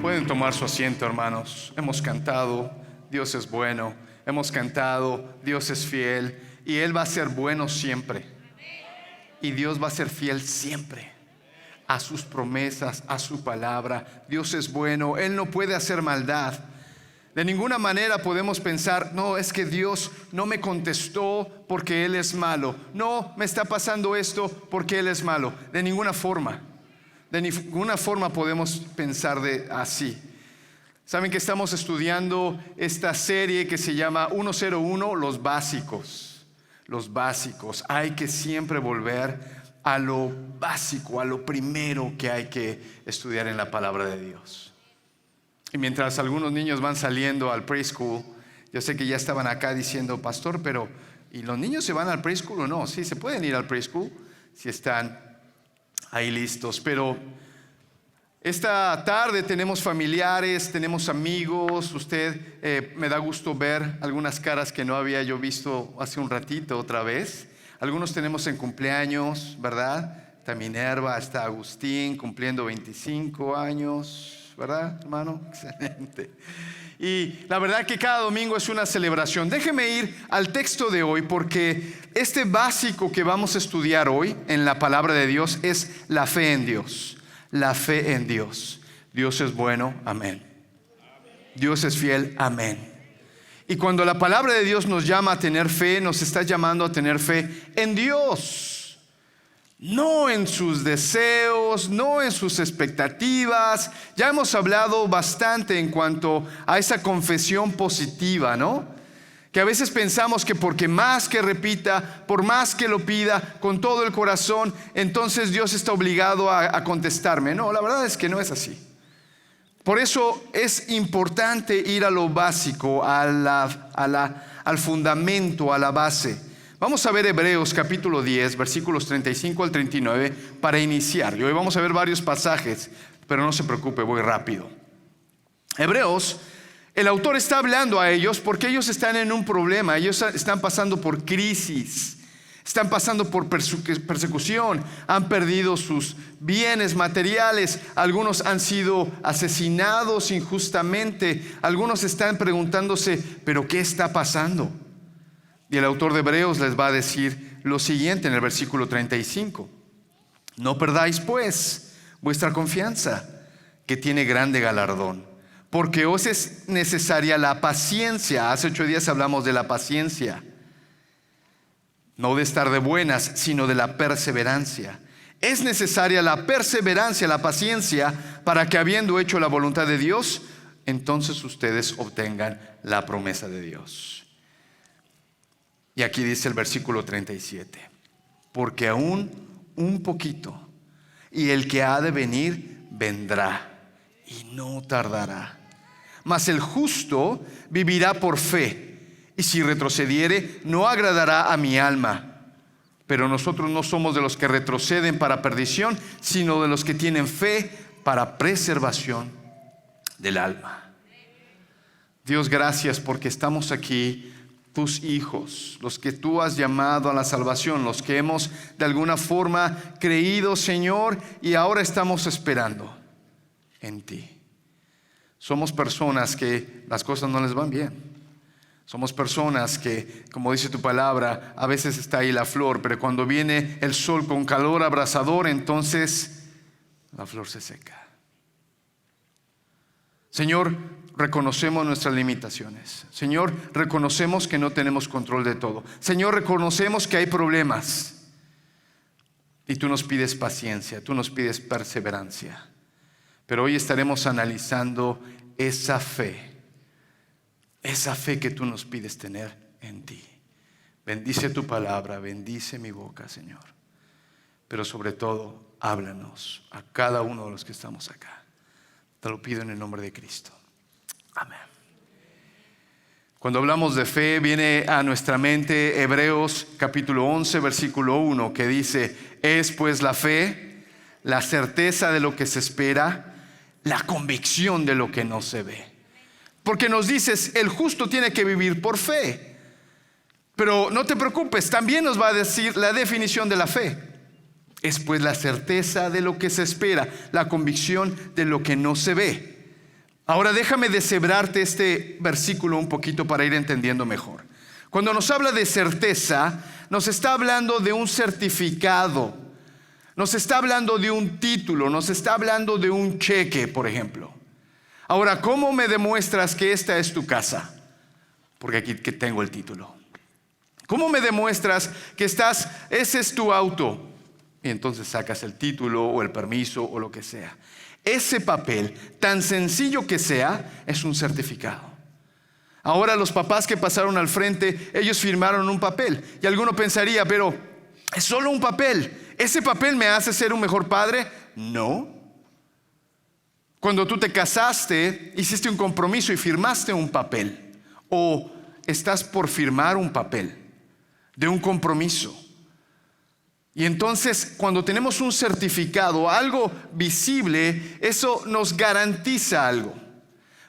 Pueden tomar su asiento, hermanos. Hemos cantado, Dios es bueno. Hemos cantado, Dios es fiel. Y Él va a ser bueno siempre. Y Dios va a ser fiel siempre a sus promesas, a su palabra. Dios es bueno, Él no puede hacer maldad. De ninguna manera podemos pensar, no, es que Dios no me contestó porque Él es malo. No, me está pasando esto porque Él es malo. De ninguna forma. De ninguna forma podemos pensar así. Saben que estamos estudiando esta serie que se llama 101, los básicos. Los básicos. Hay que siempre volver a lo básico, a lo primero que hay que estudiar en la palabra de Dios. Y mientras algunos niños van saliendo al preschool, yo sé que ya estaban acá diciendo, pastor, pero ¿y los niños se van al preschool o no? Sí, se pueden ir al preschool si están ahí listos. Pero esta tarde tenemos familiares, tenemos amigos. Me da gusto ver algunas caras que no había yo visto hace un ratito otra vez. Algunos tenemos en cumpleaños, ¿verdad? Está Minerva, está Agustín cumpliendo 25 años, ¿verdad, hermano? Excelente. Y la verdad que cada domingo es una celebración. Déjeme ir al texto de hoy, porque este básico que vamos a estudiar hoy en la palabra de Dios es la fe en Dios. La fe en Dios. Dios es bueno, amén. Dios es fiel, amén. Y cuando la palabra de Dios nos llama a tener fe, nos está llamando a tener fe en Dios. No en sus deseos, no en sus expectativas. Ya hemos hablado bastante en cuanto a esa confesión positiva, ¿no? Que a veces pensamos que porque más que repita, por más que lo pida con todo el corazón, entonces Dios está obligado a contestarme. No, la verdad es que no es así. Por eso es importante ir a lo básico, al fundamento, a la base. Vamos a ver Hebreos capítulo 10, versículos 35 al 39 para iniciar. Y hoy vamos a ver varios pasajes, pero no se preocupe, voy rápido. Hebreos, el autor está hablando a ellos porque ellos están en un problema. Ellos están pasando por crisis. Están pasando por persecución, han perdido sus bienes materiales, algunos han sido asesinados injustamente, algunos están preguntándose, ¿pero qué está pasando? Y el autor de Hebreos les va a decir lo siguiente en el versículo 35. No perdáis pues vuestra confianza, que tiene grande galardón, porque os es necesaria la paciencia. Hace 8 días hablamos de la paciencia. No de estar de buenas, sino de la perseverancia. Es necesaria la perseverancia, la paciencia, para que habiendo hecho la voluntad de Dios, entonces ustedes obtengan la promesa de Dios. Y aquí dice el versículo 37. Porque aún un poquito, y el que ha de venir, vendrá, y no tardará. Mas el justo vivirá por fe. Y si retrocediere, no agradará a mi alma. Pero nosotros no somos de los que retroceden para perdición, sino de los que tienen fe para preservación del alma. Dios, gracias porque estamos aquí, tus hijos, los que tú has llamado a la salvación, los que hemos de alguna forma creído, Señor, y ahora estamos esperando en ti. Somos personas que las cosas no les van bien. Somos personas que, como dice tu palabra, a veces está ahí la flor, pero cuando viene el sol con calor abrasador, entonces la flor se seca. Señor, reconocemos nuestras limitaciones. Señor, reconocemos que no tenemos control de todo. Señor, reconocemos que hay problemas. Y tú nos pides paciencia, tú nos pides perseverancia. Pero hoy estaremos analizando esa fe. Esa fe que tú nos pides tener en ti. Bendice tu palabra, bendice mi boca, Señor. Pero sobre todo, háblanos a cada uno de los que estamos acá. Te lo pido en el nombre de Cristo. Amén. Cuando hablamos de fe, viene a nuestra mente Hebreos capítulo 11, versículo 1, que dice: es pues la fe, la certeza de lo que se espera, la convicción de lo que no se ve. Porque nos dices, el justo tiene que vivir por fe. Pero no te preocupes, también nos va a decir la definición de la fe. Es pues la certeza de lo que se espera, la convicción de lo que no se ve. Ahora déjame deshebrarte este versículo un poquito para ir entendiendo mejor. Cuando nos habla de certeza, nos está hablando de un certificado, nos está hablando de un título, nos está hablando de un cheque, por ejemplo. Ahora, ¿cómo me demuestras que esta es tu casa? Porque aquí que tengo el título. ¿Cómo me demuestras que ese es tu auto? Y entonces sacas el título o el permiso o lo que sea. Ese papel, tan sencillo que sea, es un certificado. Ahora los papás que pasaron al frente, ellos firmaron un papel. Y alguno pensaría, pero es solo un papel. ¿Ese papel me hace ser un mejor padre? No. Cuando tú te casaste, hiciste un compromiso y firmaste un papel. O estás por firmar un papel de un compromiso. Y entonces, cuando tenemos un certificado, algo visible, eso nos garantiza algo.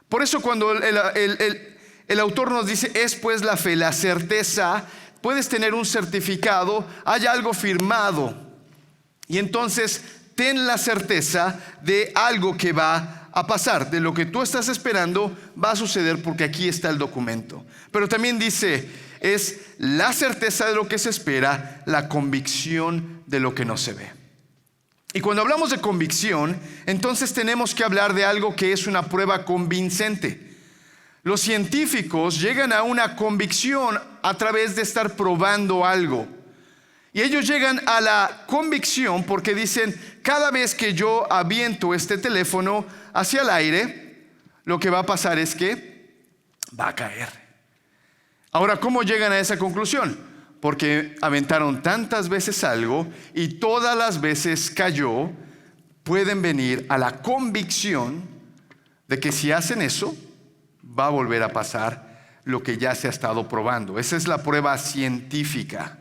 Por eso cuando el autor nos dice, es pues la fe, la certeza, puedes tener un certificado, hay algo firmado. Y entonces, ten la certeza de algo que va a pasar, de lo que tú estás esperando, va a suceder porque aquí está el documento. Pero también dice, es la certeza de lo que se espera, la convicción de lo que no se ve. Y cuando hablamos de convicción, entonces tenemos que hablar de algo que es una prueba convincente. Los científicos llegan a una convicción a través de estar probando algo. Y ellos llegan a la convicción porque dicen, cada vez que yo aviento este teléfono hacia el aire, lo que va a pasar es que va a caer. Ahora, ¿cómo llegan a esa conclusión? Porque aventaron tantas veces algo y todas las veces cayó. Pueden venir a la convicción de que si hacen eso, va a volver a pasar lo que ya se ha estado probando. Esa es la prueba científica.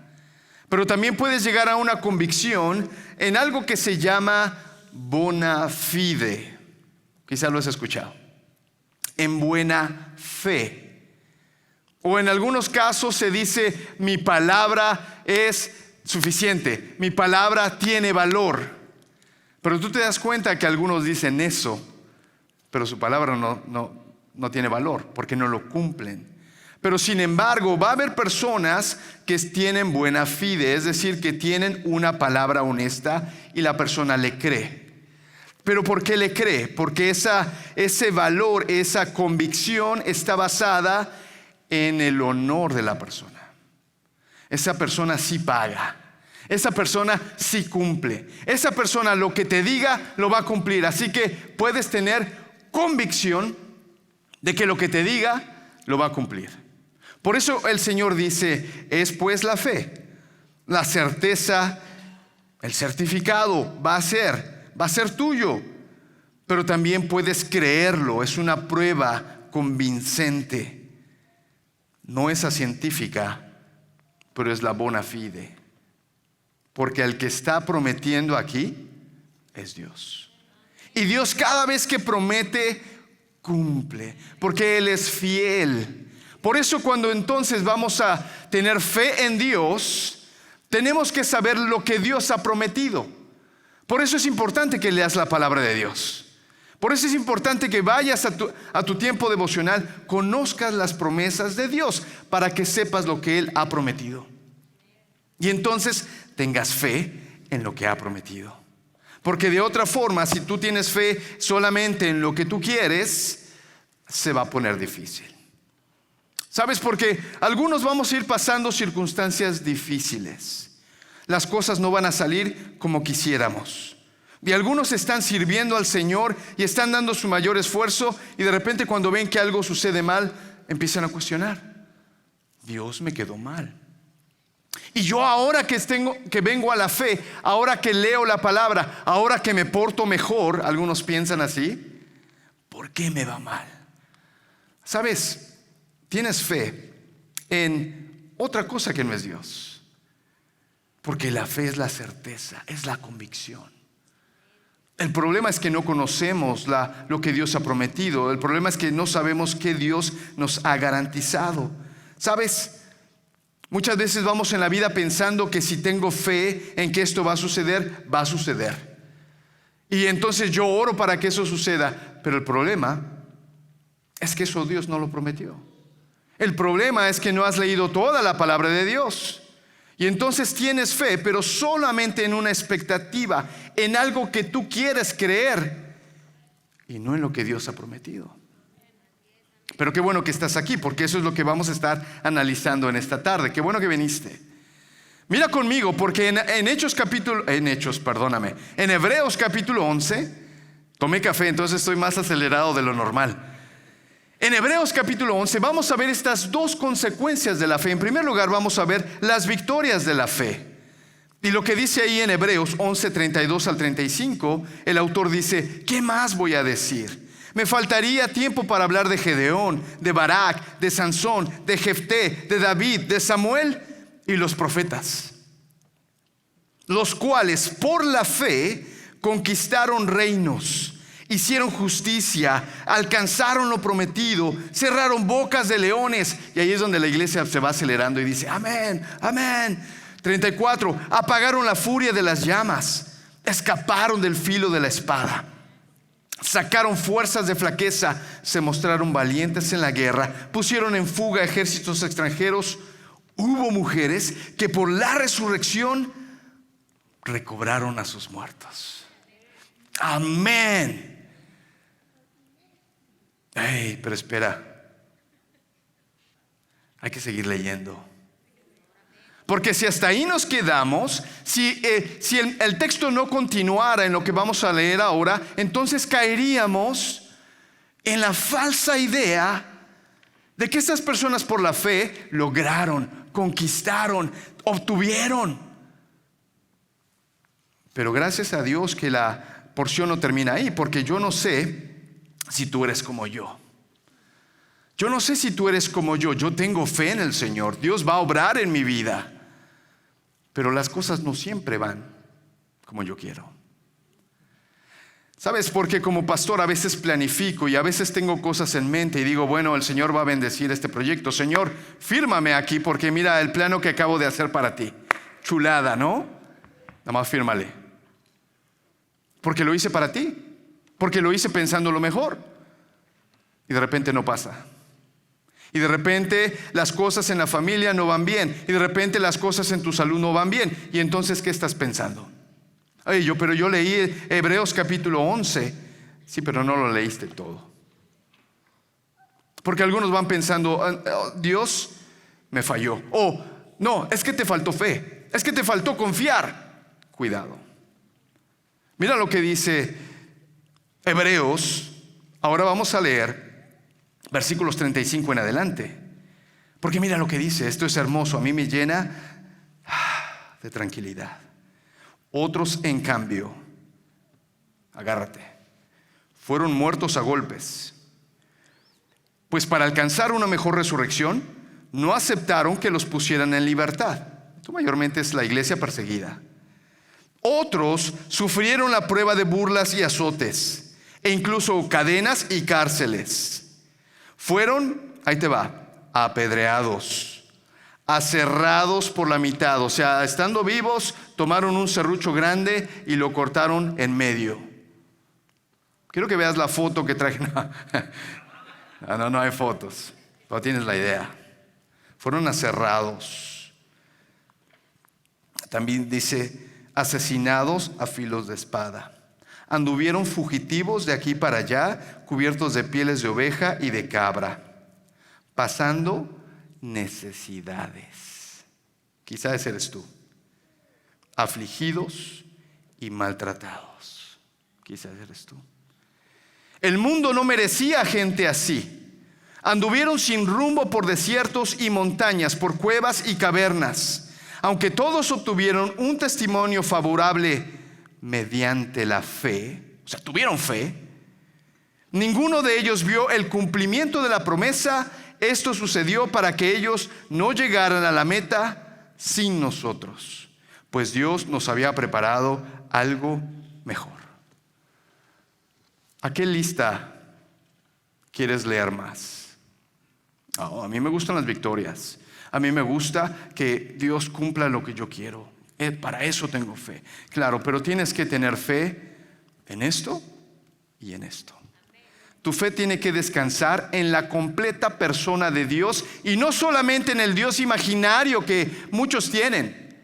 Pero también puedes llegar a una convicción en algo que se llama bona fide. Quizás lo has escuchado. En buena fe. O en algunos casos se dice, mi palabra es suficiente, mi palabra tiene valor. Pero tú te das cuenta que algunos dicen eso, pero su palabra no tiene valor, porque no lo cumplen. Pero sin embargo, va a haber personas que tienen buena fide, es decir, que tienen una palabra honesta y la persona le cree. ¿Pero por qué le cree? Porque ese valor, esa convicción está basada en el honor de la persona. Esa persona sí paga. Esa persona sí cumple. Esa persona lo que te diga lo va a cumplir. Así que puedes tener convicción de que lo que te diga lo va a cumplir. Por eso el Señor dice, es pues la fe, la certeza, el certificado va a ser tuyo. Pero también puedes creerlo. Es una prueba convincente. No es científica, pero es la bona fide. Porque el que está prometiendo aquí es Dios. Y Dios cada vez que promete, cumple. Porque Él es fiel. Por eso cuando entonces vamos a tener fe en Dios, tenemos que saber lo que Dios ha prometido. Por eso es importante que leas la palabra de Dios. Por eso es importante que vayas a tu tiempo devocional, conozcas las promesas de Dios para que sepas lo que Él ha prometido. Y entonces tengas fe en lo que ha prometido. Porque de otra forma, si tú tienes fe solamente en lo que tú quieres, se va a poner difícil. ¿Sabes? Porque algunos vamos a ir pasando circunstancias difíciles. Las cosas no van a salir como quisiéramos. Y algunos están sirviendo al Señor y están dando su mayor esfuerzo y de repente cuando ven que algo sucede mal, empiezan a cuestionar. Dios me quedó mal. Y yo ahora que vengo a la fe, ahora que leo la palabra, ahora que me porto mejor, algunos piensan así, ¿por qué me va mal? ¿Sabes? Tienes fe en otra cosa que no es Dios. Porque la fe es la certeza, es la convicción. El problema es que no conocemos lo que Dios ha prometido. El problema es que no sabemos qué Dios nos ha garantizado. ¿Sabes? Muchas veces vamos en la vida pensando que si tengo fe en que esto va a suceder, va a suceder. Y entonces yo oro para que eso suceda. Pero el problema Es que eso Dios no lo prometió. El problema es que no has leído toda la palabra de Dios. Y entonces tienes fe, pero solamente en una expectativa, en algo que tú quieres creer y no en lo que Dios ha prometido. Pero qué bueno que estás aquí, porque eso es lo que vamos a estar analizando en esta tarde. Qué bueno que viniste. Mira conmigo, porque en Hebreos capítulo 11, tomé café, entonces estoy más acelerado de lo normal. En Hebreos capítulo 11 vamos a ver estas dos consecuencias de la fe. En primer lugar vamos a ver las victorias de la fe. Y lo que dice ahí en Hebreos 11, 32 al 35, el autor dice: ¿qué más voy a decir? Me faltaría tiempo para hablar de Gedeón, de Barak, de Sansón, de Jefté, de David, de Samuel y los profetas, los cuales por la fe conquistaron reinos, hicieron justicia, alcanzaron lo prometido, cerraron bocas de leones. Y ahí es donde la iglesia se va acelerando y dice: amén, amén. 34, apagaron la furia de las llamas, escaparon del filo de la espada, sacaron fuerzas de flaqueza, se mostraron valientes en la guerra, pusieron en fuga ejércitos extranjeros. Hubo mujeres que por la resurrección recobraron a sus muertos. Amén. Hey, pero espera, hay que seguir leyendo. Porque si hasta ahí nos quedamos, si el texto no continuara en lo que vamos a leer ahora, entonces caeríamos en la falsa idea de que estas personas por la fe lograron, conquistaron, obtuvieron. Pero gracias a Dios que la porción no termina ahí, porque yo no sé si tú eres como yo. Yo no sé si tú eres como yo. Yo tengo fe en el Señor. Dios va a obrar en mi vida. Pero las cosas no siempre van como yo quiero. ¿Sabes? Porque como pastor a veces planifico y a veces tengo cosas en mente y digo: bueno, el Señor va a bendecir este proyecto. Señor, fírmame aquí porque mira el plano que acabo de hacer para ti. Chulada, ¿no? Nada más fírmale. Porque lo hice para ti. Porque lo hice pensando lo mejor. Y de repente no pasa. Y de repente las cosas en la familia no van bien. Y de repente las cosas en tu salud no van bien. Y entonces, ¿qué estás pensando? Ay, pero yo leí Hebreos capítulo 11. Sí, pero no lo leíste todo. Porque algunos van pensando: Dios me falló. O no, es que te faltó fe. Es que te faltó confiar. Cuidado. Mira lo que dice Hebreos. Ahora vamos a leer versículos 35 en adelante. Porque mira lo que dice. Esto es hermoso. A mí me llena de tranquilidad. Otros, en cambio, agárrate, fueron muertos a golpes, pues para alcanzar una mejor resurrección no aceptaron que los pusieran en libertad. Esto mayormente es la iglesia perseguida. Otros sufrieron la prueba de burlas y azotes, e incluso cadenas y cárceles. Fueron, ahí te va, apedreados, aserrados por la mitad. O sea, estando vivos, tomaron un serrucho grande y lo cortaron en medio. Quiero que veas la foto que traje. No hay fotos, pero tienes la idea. Fueron aserrados. También dice: asesinados a filos de espada. Anduvieron fugitivos de aquí para allá, cubiertos de pieles de oveja y de cabra, pasando necesidades. Quizás eres tú. Afligidos y maltratados. Quizás eres tú. El mundo no merecía gente así. Anduvieron sin rumbo por desiertos y montañas, por cuevas y cavernas. Aunque todos obtuvieron un testimonio favorable mediante la fe, o sea, tuvieron fe, ninguno de ellos vio el cumplimiento de la promesa. Esto sucedió para que ellos no llegaran a la meta sin nosotros, pues Dios nos había preparado algo mejor. ¿A qué lista quieres leer más? A mí me gustan las victorias. A mí me gusta que Dios cumpla lo que yo quiero. Para eso tengo fe. Claro, pero tienes que tener fe en esto y en esto. Tu fe tiene que descansar en la completa persona de Dios y no solamente en el Dios imaginario que muchos tienen.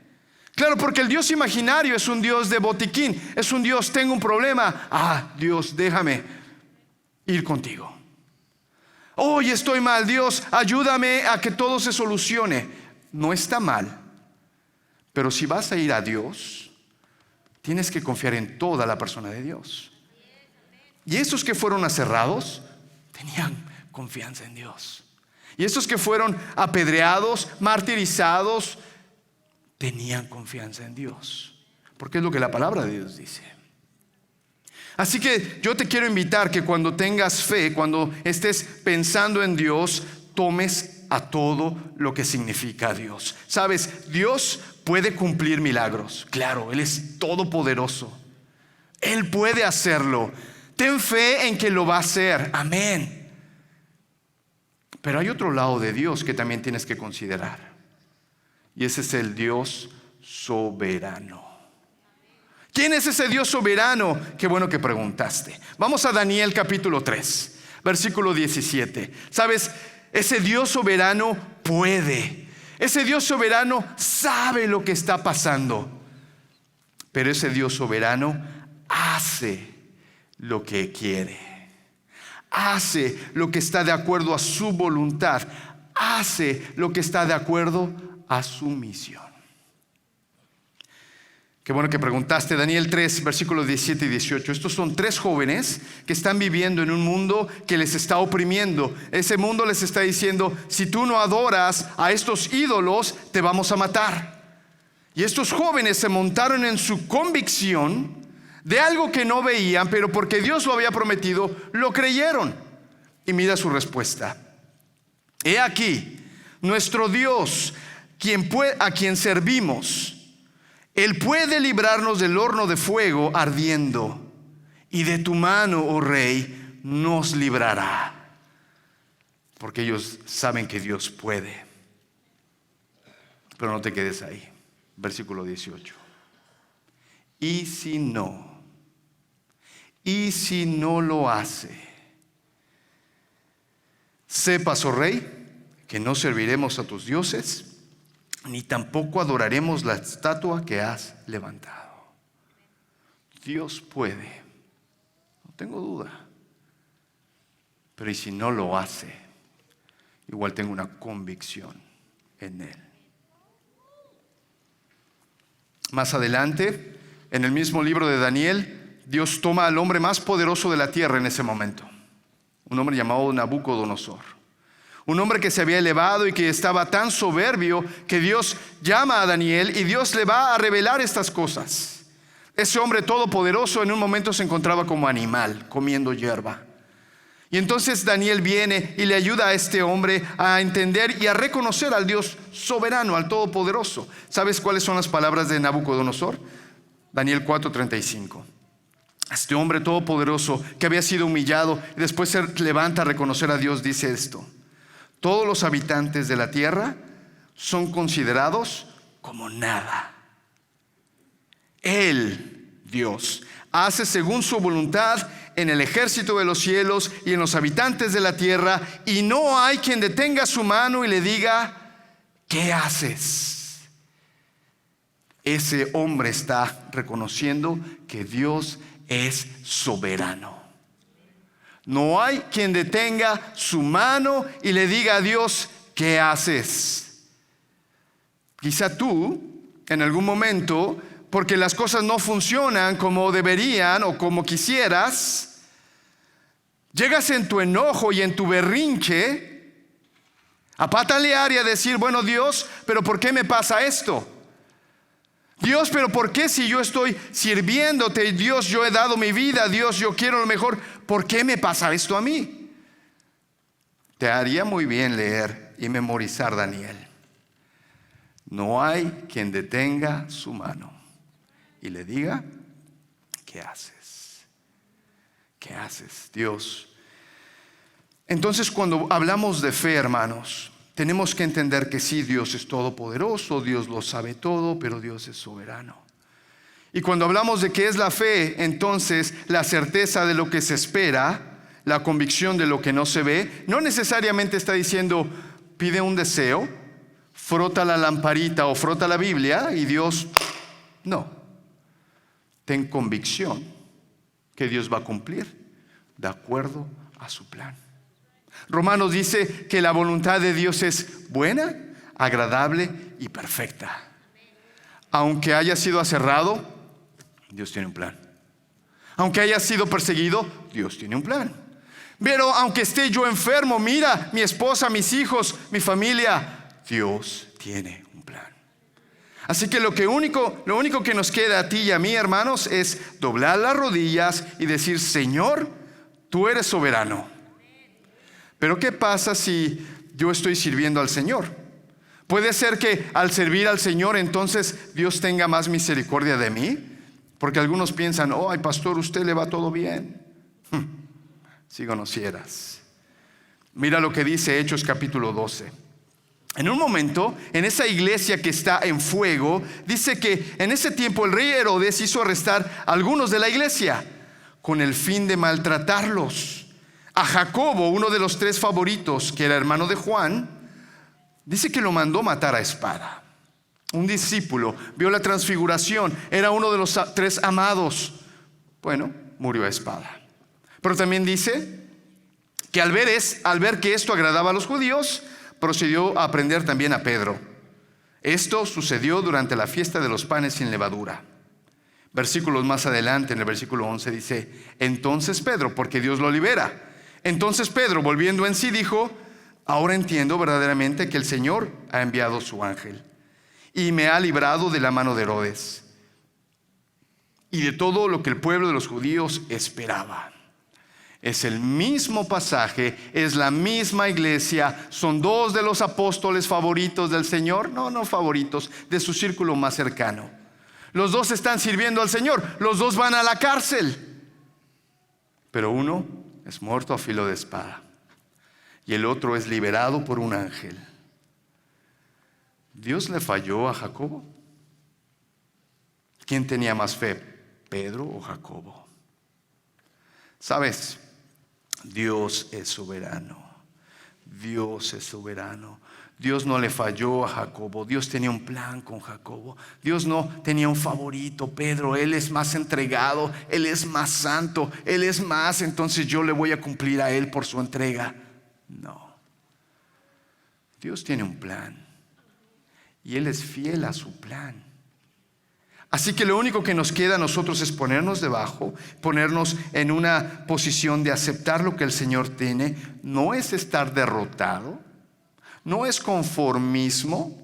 Claro, porque el Dios imaginario es un Dios de botiquín, es un Dios, tengo un problema, Dios, déjame ir contigo. Hoy estoy mal, Dios, ayúdame a que todo se solucione. No está mal, pero si vas a ir a Dios, tienes que confiar en toda la persona de Dios. Y esos que fueron aserrados tenían confianza en Dios. Y esos que fueron apedreados, martirizados, tenían confianza en Dios, porque es lo que la palabra de Dios dice. Así que yo te quiero invitar que cuando tengas fe, cuando estés pensando en Dios, tomes a todo lo que significa Dios. Sabes, Dios puede cumplir milagros. Claro, Él es todopoderoso. Él puede hacerlo. Ten fe en que lo va a hacer. Amén. Pero hay otro lado de Dios que también tienes que considerar. Y ese es el Dios soberano. ¿Quién es ese Dios soberano? Qué bueno que preguntaste. Vamos a Daniel capítulo 3, versículo 17. ¿Sabes? Ese Dios soberano puede. Ese Dios soberano sabe lo que está pasando. Pero ese Dios soberano hace lo que quiere. Hace lo que está de acuerdo a su voluntad. Hace lo que está de acuerdo a su misión. Qué bueno que preguntaste. Daniel 3, versículos 17 y 18. Estos son 3 jóvenes que están viviendo en un mundo que les está oprimiendo. Ese mundo les está diciendo: si tú no adoras a estos ídolos, te vamos a matar. Y estos jóvenes se montaron en su convicción de algo que no veían, pero porque Dios lo había prometido, lo creyeron. Y mira su respuesta: he aquí, nuestro Dios, a quien servimos, Él puede librarnos del horno de fuego ardiendo, y de tu mano, oh rey, nos librará. Porque ellos saben que Dios puede. Pero no te quedes ahí. Versículo 18. Y si no lo hace, sepas, oh rey, que no serviremos a tus dioses, ni tampoco adoraremos la estatua que has levantado. Dios puede, no tengo duda. Pero ¿y si no lo hace? Igual tengo una convicción en Él. Más adelante, en el mismo libro de Daniel, Dios toma al hombre más poderoso de la tierra en ese momento, un hombre llamado Nabucodonosor. Un hombre que se había elevado y que estaba tan soberbio que Dios llama a Daniel y Dios le va a revelar estas cosas. Ese hombre todopoderoso en un momento se encontraba como animal, comiendo hierba. Y entonces Daniel viene y le ayuda a este hombre a entender y a reconocer al Dios soberano, al todopoderoso. ¿Sabes cuáles son las palabras de Nabucodonosor? Daniel 4:35. Este hombre todopoderoso que había sido humillado y después se levanta a reconocer a Dios, dice esto: todos los habitantes de la tierra son considerados como nada. Él, Dios, hace según su voluntad en el ejército de los cielos y en los habitantes de la tierra, y no hay quien detenga su mano y le diga: ¿qué haces? Ese hombre está reconociendo que Dios es soberano. No hay quien detenga su mano y le diga a Dios: ¿qué haces? Quizá tú, en algún momento, porque las cosas no funcionan como deberían o como quisieras, llegas en tu enojo y en tu berrinche a patalear y a decir: bueno, Dios, pero ¿por qué me pasa esto? Dios, pero ¿por qué si yo estoy sirviéndote? Dios, yo he dado mi vida. Dios, yo quiero lo mejor. ¿Por qué me pasa esto a mí? Te haría muy bien leer y memorizar Daniel. No hay quien detenga su mano y le diga: ¿qué haces? ¿Qué haces, Dios? Entonces, cuando hablamos de fe, hermanos, tenemos que entender que sí, Dios es todopoderoso, Dios lo sabe todo, pero Dios es soberano. Y cuando hablamos de qué es la fe, entonces la certeza de lo que se espera la convicción de lo que no se ve, no necesariamente está diciendo pide un deseo, frota la lamparita o frota la Biblia y Dios, no. Ten convicción que Dios va a cumplir de acuerdo a su plan. Romanos dice que la voluntad de Dios es buena, agradable y perfecta. Aunque haya sido aserrado, Dios tiene un plan. Aunque haya sido perseguido, Dios tiene un plan. Pero aunque esté yo enfermo, mira, mi esposa, mis hijos, mi familia, Dios tiene un plan. Así que lo único que nos queda a ti y a mí, hermanos, es doblar las rodillas y decir, Señor, tú eres soberano. Pero ¿qué pasa si yo estoy sirviendo al Señor? Puede ser que al servir al Señor entonces Dios tenga más misericordia de mí, porque algunos piensan, ay pastor, usted le va todo bien. Si conocieras. Mira lo que dice Hechos capítulo 12. En un momento, en esa iglesia que está en fuego, dice que en ese tiempo el rey Herodes hizo arrestar a algunos de la iglesia con el fin de maltratarlos. A Jacobo, uno de los 3 favoritos, que era hermano de Juan, dice que lo mandó matar a espada. Un discípulo vio la transfiguración, era uno de los 3 amados. Bueno, murió a espada. Pero también dice que al ver que esto agradaba a los judíos, procedió a prender también a Pedro. Esto sucedió durante la fiesta de los panes sin levadura. Versículos más adelante, en el versículo 11 dice, entonces Pedro, porque Dios lo libera. Entonces Pedro, volviendo en sí, dijo, ahora entiendo verdaderamente que el Señor ha enviado su ángel y me ha librado de la mano de Herodes y de todo lo que el pueblo de los judíos esperaba. Es el mismo pasaje, es la misma iglesia, son 2 de los apóstoles favoritos del Señor, no favoritos, de su círculo más cercano. Los 2 están sirviendo al Señor, los 2 van a la cárcel, pero uno es muerto a filo de espada y el otro es liberado por un ángel. ¿Dios le falló a Jacobo? ¿Quién tenía más fe, Pedro o Jacobo? ¿Sabes? Dios es soberano. Dios es soberano. Dios no le falló a Jacobo. Dios tenía un plan con Jacobo. Dios no tenía un favorito. Pedro, él es más entregado, él es más santo, él es más, entonces yo le voy a cumplir a él por su entrega. No. Dios tiene un plan y él es fiel a su plan. Así que lo único que nos queda a nosotros es ponernos debajo, ponernos en una posición de aceptar lo que el Señor tiene. No es estar derrotado, no es conformismo.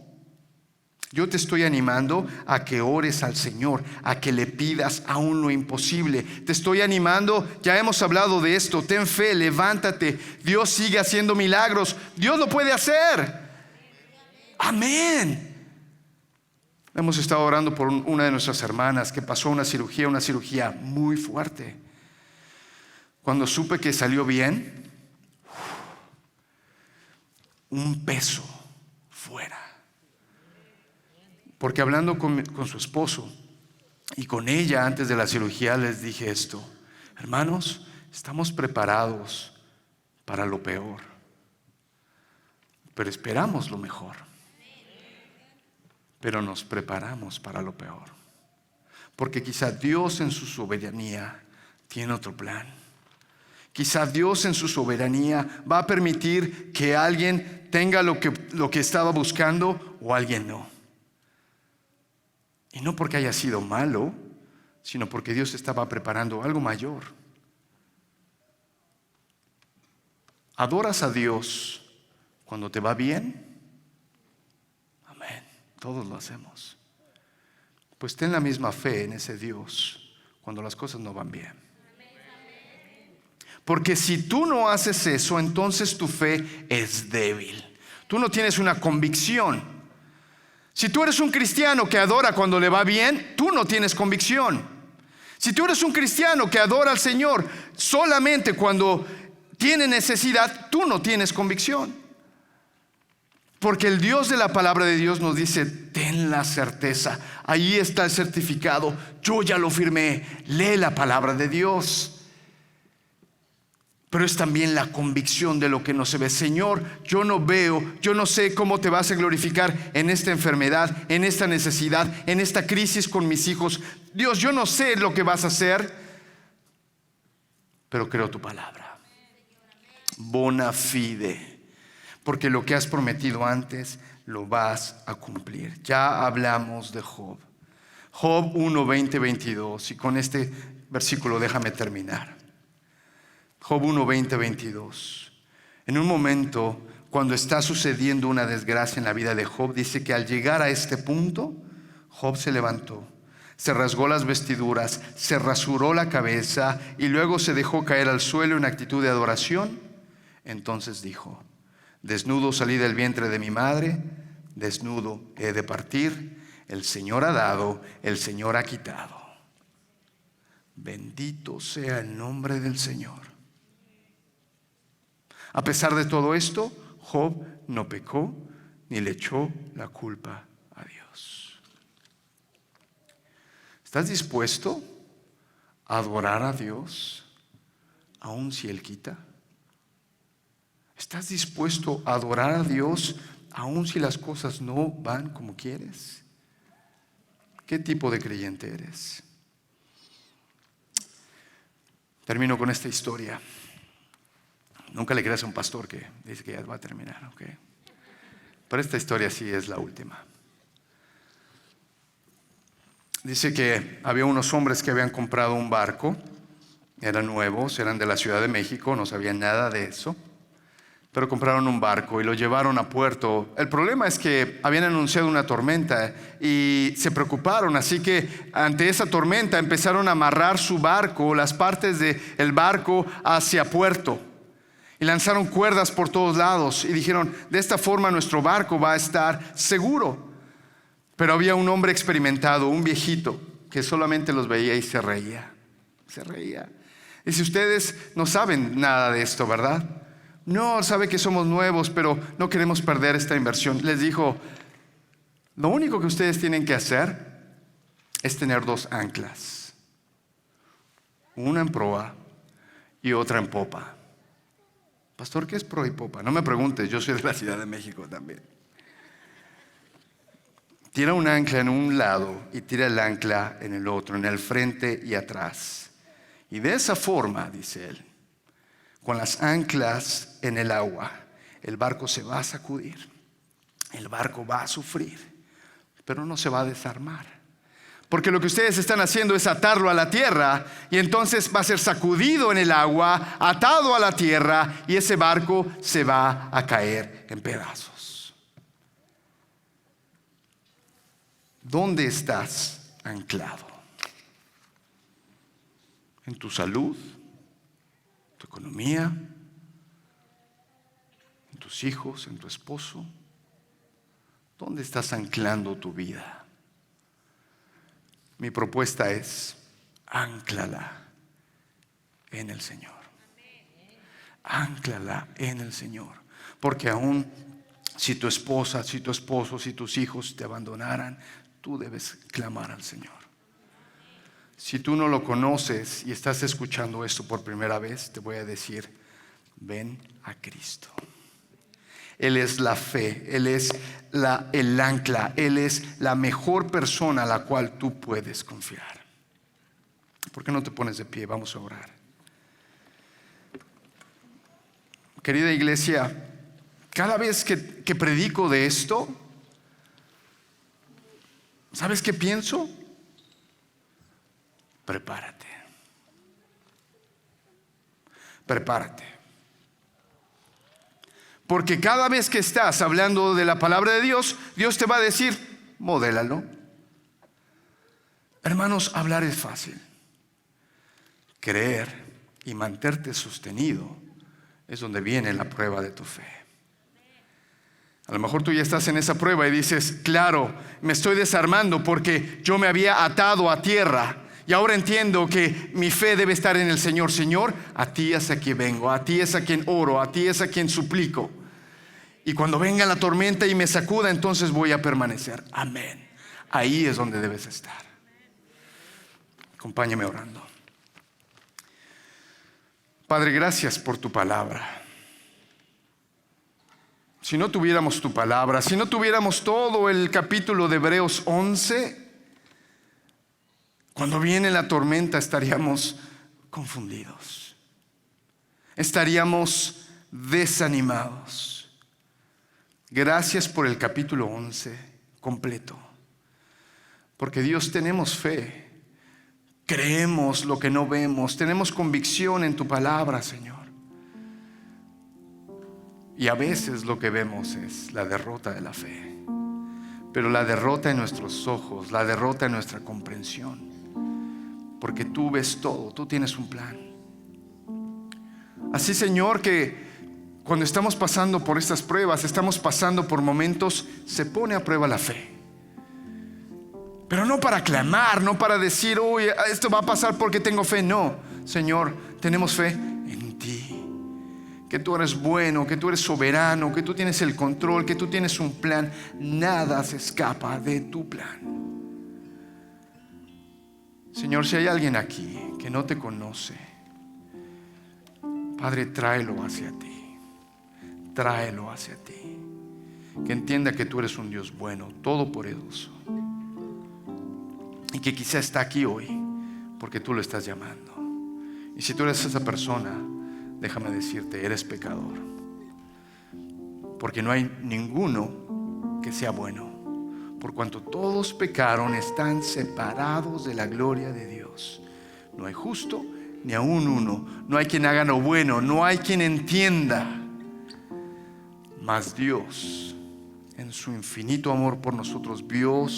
Yo te estoy animando a que ores al Señor, a que le pidas aún lo imposible. Te estoy animando, ya hemos hablado de esto, ten fe, levántate. Dios sigue haciendo milagros, Dios lo puede hacer. Amén. Hemos estado orando por una de nuestras hermanas que pasó una cirugía muy fuerte. Cuando supe que salió bien, un peso fuera. Porque hablando con su esposo y con ella antes de la cirugía les dije esto: hermanos, estamos preparados para lo peor, pero esperamos lo mejor. Pero nos preparamos para lo peor, porque quizá Dios en su soberanía tiene otro plan. Quizá Dios en su soberanía va a permitir que alguien tenga lo que estaba buscando o alguien no. Y no porque haya sido malo, sino porque Dios estaba preparando algo mayor. ¿Adoras a Dios cuando te va bien? Todos lo hacemos. Pues ten la misma fe en ese Dios cuando las cosas no van bien. Porque si tú no haces eso, entonces tu fe es débil. Tú no tienes una convicción. Si tú eres un cristiano que adora cuando le va bien, tú no tienes convicción. Si tú eres un cristiano que adora al Señor solamente cuando tiene necesidad, tú no tienes convicción. Porque el Dios de la palabra de Dios nos dice: ten la certeza, ahí está el certificado, yo ya lo firmé. Lee la palabra de Dios. pero es también la convicción de lo que no se ve. Señor, yo no veo, yo no sé cómo te vas a glorificar en esta enfermedad, en esta necesidad, en esta crisis con mis hijos. Dios, yo no sé lo que vas a hacer, pero creo tu palabra. Bona fide, porque lo que has prometido antes lo vas a cumplir. Ya hablamos de Job. Job 1, 20, 22, y con este versículo déjame terminar. Job 1, 20, 22. En un momento, cuando está sucediendo una desgracia en la vida de Job, dice que al llegar a este punto, Job se levantó, se rasgó las vestiduras, se rasuró la cabeza y luego se dejó caer al suelo en actitud de adoración. Entonces dijo: desnudo salí del vientre de mi madre, desnudo he de partir. El Señor ha dado, el Señor ha quitado. Bendito sea el nombre del Señor. A pesar de todo esto, Job no pecó ni le echó la culpa a Dios. ¿Estás dispuesto a adorar a Dios aun si Él quita? ¿Estás dispuesto a adorar a Dios aun si las cosas no van como quieres? ¿Qué tipo de creyente eres? Termino con esta historia. Nunca le creas a un pastor que dice que ya va a terminar, ¿ok? Pero esta historia sí es la última. Dice que había unos hombres que habían comprado un barco. Eran nuevos, eran de la Ciudad de México, no sabían nada de eso. Pero compraron un barco y lo llevaron a puerto. El problema es que habían anunciado una tormenta y se preocuparon. Así que ante esa tormenta empezaron a amarrar su barco, las partes del barco hacia puerto. Y lanzaron cuerdas por todos lados y dijeron: de esta forma nuestro barco va a estar seguro. Pero había un hombre experimentado, un viejito, que solamente los veía y se reía. Se reía. Y si ustedes no saben nada de esto, ¿verdad? No, sabe que somos nuevos, pero no queremos perder esta inversión. Les dijo: lo único que ustedes tienen que hacer es tener 2 anclas. Una en proa y otra en popa. Pastor, ¿qué es proa y popa? No me preguntes, yo soy de la Ciudad de México también. Tira un ancla en un lado y tira el ancla en el otro, en el frente y atrás. Y de esa forma, dice él, con las anclas en el agua, el barco se va a sacudir, el barco va a sufrir, pero no se va a desarmar. Porque lo que ustedes están haciendo es atarlo a la tierra y entonces va a ser sacudido en el agua, atado a la tierra, y ese barco se va a caer en pedazos. ¿Dónde estás anclado? ¿En tu salud? ¿Tu economía? ¿En tus hijos? ¿En tu esposo? ¿Dónde estás anclando tu vida? Mi propuesta es: ánclala en el Señor. Ánclala en el Señor. Porque aún si tu esposa, si tu esposo, si tus hijos te abandonaran, tú debes clamar al Señor. Si tú no lo conoces y estás escuchando esto por primera vez, te voy a decir: ven a Cristo. Él es la fe, Él es el ancla, Él es la mejor persona a la cual tú puedes confiar. ¿Por qué no te pones de pie? Vamos a orar. Querida iglesia, cada vez que predico de esto, ¿sabes qué pienso? Prepárate. Prepárate. Porque cada vez que estás hablando de la palabra de Dios, Dios te va a decir: modélalo. Hermanos, hablar es fácil. Creer y mantenerte sostenido es donde viene la prueba de tu fe. A lo mejor tú ya estás en esa prueba y dices: claro, me estoy desarmando porque yo me había atado a tierra. Y ahora entiendo que mi fe debe estar en el Señor. Señor, a ti es a quien vengo, a ti es a quien oro, a ti es a quien suplico. Y cuando venga la tormenta y me sacuda, entonces voy a permanecer. Amén. Ahí es donde debes estar. Acompáñame orando. Padre, gracias por tu palabra. Si no tuviéramos tu palabra, si no tuviéramos todo el capítulo de Hebreos 11, cuando viene la tormenta estaríamos confundidos, estaríamos desanimados. Gracias por el capítulo 11 completo, porque Dios, tenemos fe, creemos lo que no vemos, tenemos convicción en tu palabra, Señor. Y a veces lo que vemos es la derrota de la fe, pero la derrota en nuestros ojos, la derrota en nuestra comprensión, porque tú ves todo, tú tienes un plan. Así, Señor, que cuando estamos pasando por estas pruebas, estamos pasando por momentos, se pone a prueba la fe. Pero no para clamar, no para decir, uy, esto va a pasar porque tengo fe. No, Señor, tenemos fe en ti, que tú eres bueno, que tú eres soberano, que tú tienes el control, que tú tienes un plan. Nada se escapa de tu plan. Señor, si hay alguien aquí que no te conoce, Padre, tráelo hacia ti. Tráelo hacia ti. Que entienda que tú eres un Dios bueno, todopoderoso, y que quizá está aquí hoy porque tú lo estás llamando. Y si tú eres esa persona, déjame decirte, eres pecador, porque no hay ninguno que sea bueno. Por cuanto todos pecaron, están separados de la gloria de Dios. No hay justo ni aún uno. No hay quien haga lo bueno, no hay quien entienda. Mas Dios, en su infinito amor por nosotros, vio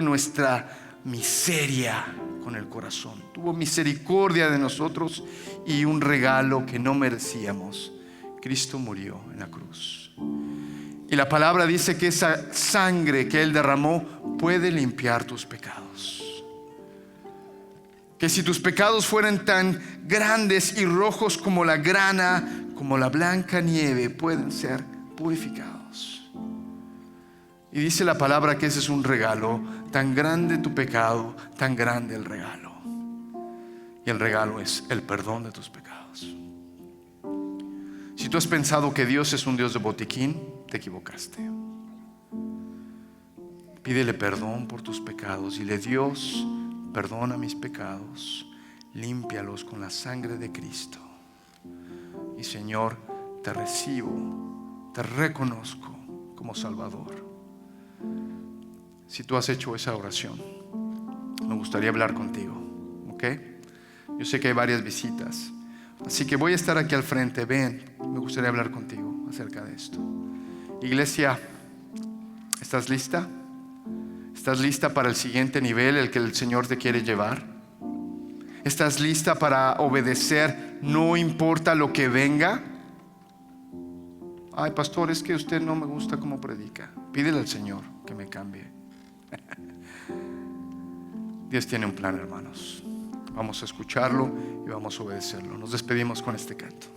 nuestra miseria con el corazón. Tuvo misericordia de nosotros y un regalo que no merecíamos. Cristo murió en la cruz. Y la palabra dice que esa sangre que Él derramó puede limpiar tus pecados. Que si tus pecados fueran tan grandes y rojos como la grana, como la blanca nieve, pueden ser purificados. Y dice la palabra que ese es un regalo. Tan grande tu pecado, tan grande el regalo. Y el regalo es el perdón de tus pecados. Si tú has pensado que Dios es un Dios de botiquín, te equivocaste. Pídele perdón por tus pecados. Dile: Dios, perdona mis pecados, límpialos con la sangre de Cristo. Y Señor, te recibo, te reconozco como Salvador. Si tú has hecho esa oración, me gustaría hablar contigo, ¿ok? Yo sé que hay varias visitas, así que voy a estar aquí al frente. Ven, me gustaría hablar contigo acerca de esto. Iglesia, ¿estás lista? ¿Estás lista para el siguiente nivel, el que el Señor te quiere llevar? ¿Estás lista para obedecer, no importa lo que venga? Ay, pastor, es que usted no me gusta cómo predica. Pídele al Señor que me cambie. Dios tiene un plan, hermanos. Vamos a escucharlo y vamos a obedecerlo. Nos despedimos con este canto.